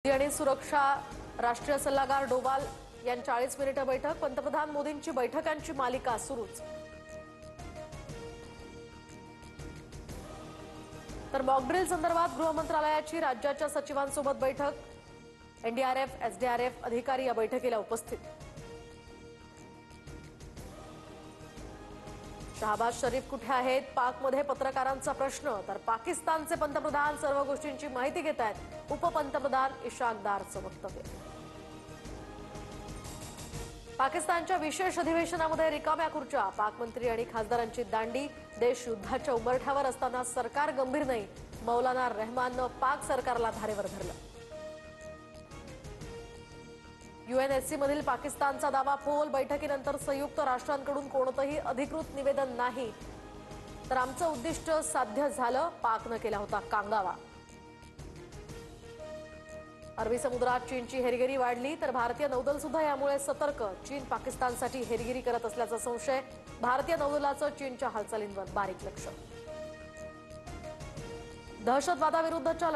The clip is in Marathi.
आणि सुरक्षा राष्ट्रीय सल्लागार डोवाल यांची 40 मिनिटे बैठक। पंतप्रधान मोदींची बैठकांची मालिका सुरूच। तर मॉकड्रिल संदर्भात गृह मंत्रालयाची राज्याच्या सचिवांसोबत बैठक। एनडीआरएफ एसडीआरएफ अधिकारी या बैठकीला उपस्थित। शहबाज शरीफ कुठे आहेत? पाकमध्ये पत्रकारांचा प्रश्न। तर पाकिस्तानचे पंतप्रधान सर्व गोष्टींची माहिती घेत आहेत। उपपंतप्रधान इशाक दारचं वक्तव्य। पाकिस्तानच्या विशेष अधिवेशनामध्ये रिकाम्या खुर्च्या। पाक मंत्री आणि खासदारांची दांडी। देश युद्धाच्या उंबरठ्यावर असताना सरकार गंभीर नाही। मौलाना रहमाननं पाक सरकारला धारेवर धरलं। यूएनएससी मधील पाकिस्तानचा दावा फोल। बैठकीनंतर संयुक्त राष्ट्रांकडून कोणतंही अधिकृत निवेदन नाही। तर आमचं उद्दिष्ट साध्य झालं, पाकनं केला होता कांगावा। अरबी समुद्रात चीनची हेरगिरी वाढली, तर भारतीय नौदल सुद्धा यामुळे सतर्क। चीन पाकिस्तानसाठी हेरगिरी करत असल्याचा संशय। भारतीय नौदलाचं चीनच्या हालचालींवर बारीक लक्ष। दहशतवादाविरुद्धच्या